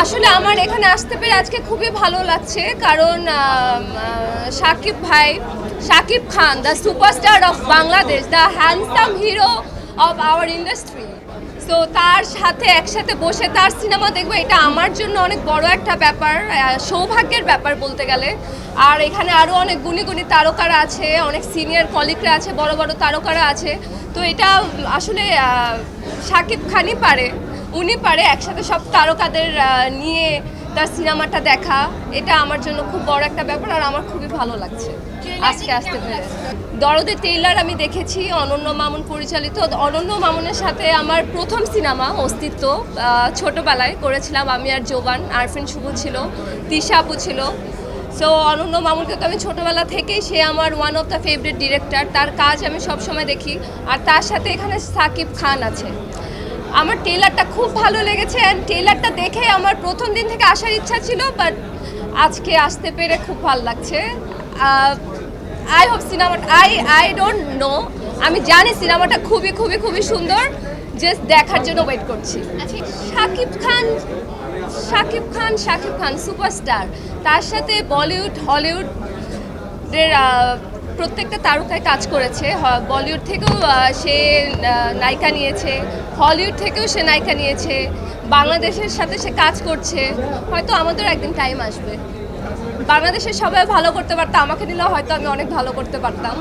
আসলে আমার এখানে আসতে পেরে আজকে খুবই ভালো লাগছে, কারণ শাকিব ভাই, Shakib Khan, the superstar of Bangladesh, the handsome hero of our industry. So তার সাথে একসাথে বসে তার সিনেমা দেখবো, এটা আমার জন্য অনেক বড় একটা ব্যাপার, সৌভাগ্যের ব্যাপার বলতে গেলে। আর এখানে আরও অনেক গুণী গুণী তারকারা আছে, অনেক সিনিয়র কলিগরা আছে, বড় বড় তারকারা আছে। তো এটা আসলে শাকিব খানই পারে, উনি পারে একসাথে সব তারকাদের নিয়ে তার সিনেমাটা দেখা। এটা আমার জন্য খুব বড় একটা ব্যাপার, আর আমার খুবই ভালো লাগছে আজকে আসতে পেরে। দরদের ট্রেইলার আমি দেখেছি, অনন্য মামুন পরিচালিত। অনন্য মামুনের সাথে আমার প্রথম সিনেমা অস্তিত্ব, ছোটোবেলায় করেছিলাম আমি আর জোবান, আরফিন শুভ ছিল, তিশা আপু ছিল। সো অনন্য মামুনকে তো আমি ছোটোবেলা থেকেই, সে আমার one of the favourite director, তার কাজ আমি সবসময় দেখি। আর তার সাথে এখানে সাকিব খান আছে। আমার ট্রেলারটা খুব ভালো লেগেছে, অ্যান্ড ট্রেলারটা দেখে আমার প্রথম দিন থেকে আসার ইচ্ছা ছিল, বাট আজকে আসতে পেরে খুব ভালো লাগছে। আই হোপ সিনেমাটা, আই ডোন্ট নো, আমি জানি সিনেমাটা খুবই খুবই খুবই সুন্দর, জাস্ট দেখার জন্য ওয়েট করছি। শাকিব খান, শাকিব খান, শাকিব খান সুপারস্টার, তার সাথে বলিউড হলিউডের প্রত্যেকটা তারকায় কাজ করেছে। বলিউড থেকেও সে নায়িকা নিয়েছে, হলিউড থেকেও সে নায়িকা নিয়েছে, বাংলাদেশের সাথে সে কাজ করছে। হয়তো আমাদের একদিন টাইম আসবে, বাংলাদেশের সবাই ভালো করতে পারতাম, আমাকে নিলেও হয়তো আমি অনেক ভালো করতে পারতাম,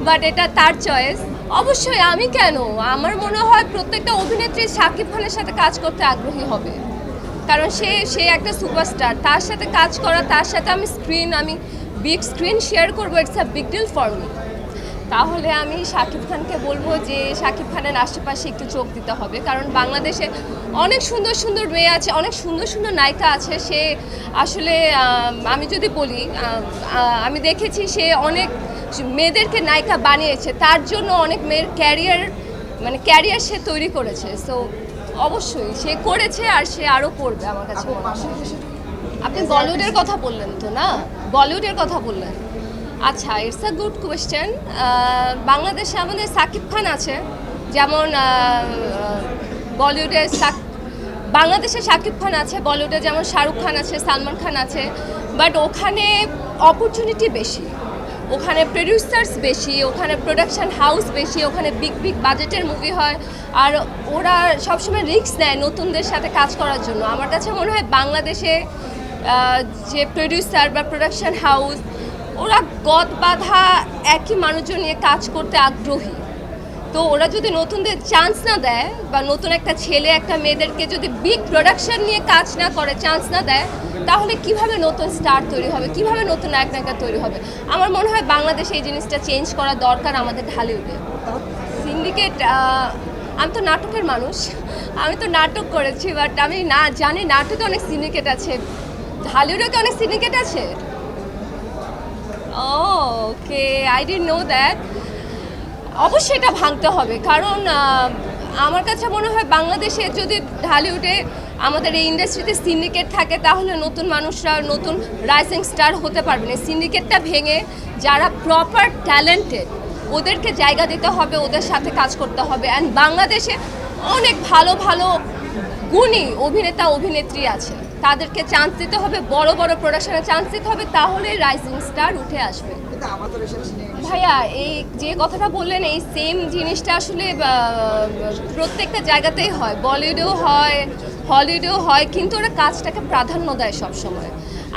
বাট এটা তার চয়েস। অবশ্যই আমি কেন, আমার মনে হয় প্রত্যেকটা অভিনেত্রী শাকিব খানের সাথে কাজ করতে আগ্রহী হবে, কারণ সে একটা সুপারস্টার। তার সাথে কাজ করা, তার সাথে আমি বিগ স্ক্রিন শেয়ার করবো, it's a big deal for me. তাহলে আমি শাকিব খানকে বলবো যে শাকিব খানের আশেপাশে একটু চোখ দিতে হবে, কারণ বাংলাদেশে অনেক সুন্দর সুন্দর মেয়ে আছে, অনেক সুন্দর সুন্দর নায়িকা আছে। সে আসলে আমি যদি বলি, আমি দেখেছি সে অনেক মেয়েদেরকে নায়িকা বানিয়েছে, তার জন্য অনেক মেয়ের ক্যারিয়ার সে তৈরি করেছে। সো অবশ্যই সে করেছে, আর সে আরও করবে আমার কাছে মনে হয়। আপনি বলিউডের কথা বললেন তো, না বলিউডের কথা বললেন? আচ্ছা, ইটস আ গুড কোয়েশ্চেন। বাংলাদেশে আমাদের সাকিব খান আছে, যেমন বলিউডে বাংলাদেশে সাকিব খান আছে, বলিউডে যেমন শাহরুখ খান আছে, সালমান খান আছে, বাট ওখানে অপরচুনিটি বেশি, ওখানে প্রডিউসার্স বেশি, ওখানে প্রোডাকশন হাউস বেশি, ওখানে বিগ বিগ বাজেটের মুভি হয়, আর ওরা সবসময় রিস্ক নেয় নতুনদের সাথে কাজ করার জন্য। আমার কাছে মনে হয় বাংলাদেশে যে প্রডিউসার বা প্রোডাকশন হাউস, ওরা গদ বাঁধা একই মানুষজন নিয়ে কাজ করতে আগ্রহী। তো ওরা যদি নতুনদের চান্স না দেয়, বা নতুন একটা ছেলে একটা মেয়েদেরকে যদি বিগ প্রোডাকশন নিয়ে কাজ না করে, চান্স না দেয়, তাহলে কিভাবে নতুন স্টার তৈরি হবে, কিভাবে নতুন নায়ক নায়িকা তৈরি হবে? আমার মনে হয় বাংলাদেশে এই জিনিসটা চেঞ্জ করা দরকার আমাদের ঢালিউডে। সিন্ডিকেট, আমি তো নাটকের মানুষ, আমি তো নাটক করেছি, বাট আমি জানি নাটকে অনেক সিন্ডিকেট আছে, ঢালিউডে কি অনেক সিন্ডিকেট আছে? ওকে, আই ডিডন্ট নো দ্যাট। অবশ্যই এটা ভাঙতে হবে, কারণ আমার কাছে মনে হয় বাংলাদেশে যদি ঢালিউডে আমাদের এই ইন্ডাস্ট্রিতে সিন্ডিকেট থাকে, তাহলে নতুন মানুষরা নতুন রাইজিং স্টার হতে পারবে না। সিন্ডিকেটটা ভেঙে যারা প্রপার ট্যালেন্টেড, ওদেরকে জায়গা দিতে হবে, ওদের সাথে কাজ করতে হবে। অ্যান্ড বাংলাদেশে অনেক ভালো ভালো গুণী অভিনেতা অভিনেত্রী আছে, তাদেরকে চান্স দিতে হবে, বড় বড় প্রোডাকশনে চান্স দিতে হবে, তাহলে রাইজিং স্টার উঠে আসবে। ভাইয়া, এই যে কথাটা বললেন, এই সেম জিনিসটা আসলে প্রত্যেকটা জায়গাতেই হয়, বলিউডেও হয়, হলিউডেও হয়, কিন্তু ওরা কাজটাকে প্রাধান্য দেয় সবসময়।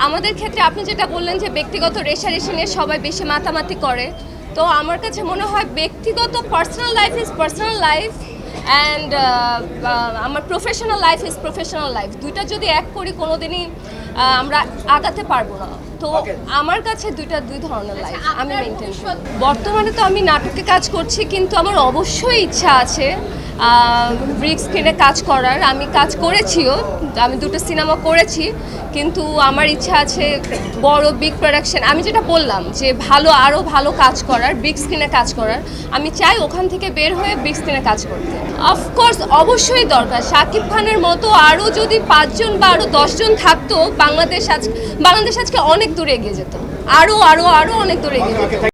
আমাদের ক্ষেত্রে আপনি যেটা বললেন যে ব্যক্তিগত রেষারেষি নিয়ে সবাই বেশি মাতামাতি করে, তো আমার কাছে মনে হয় ব্যক্তিগত personal life is personal life, and আমার professional life is professional life. দুইটা যদি এক করি, কোনোদিনই আমরা আগাতে পারবো না। তো আমার কাছে দুই ধরনের লাইফ আমি মেনটেন করি। বর্তমানে তো আমি নাটকে কাজ করছি, কিন্তু আমার অবশ্যই ইচ্ছা আছে বিগ স্ক্রিনে কাজ করার। আমি কাজ করেছিও, আমি 2টো সিনেমা করেছি, কিন্তু আমার ইচ্ছা আছে বড় বিগ প্রোডাকশন, আমি যেটা বললাম যে আরও ভালো কাজ করার, বিগ স্ক্রিনে কাজ করার। আমি চাই ওখান থেকে বের হয়ে বিগ স্ক্রিনে কাজ করতে। অফকোর্স অবশ্যই দরকার। শাকিব খানের মতো আরও যদি 5 জন বা আরও 10 জন থাকতো, বাংলাদেশ আজকে অনেক দূরে এগিয়ে যেত, আরও অনেক দূরে এগিয়ে যেত।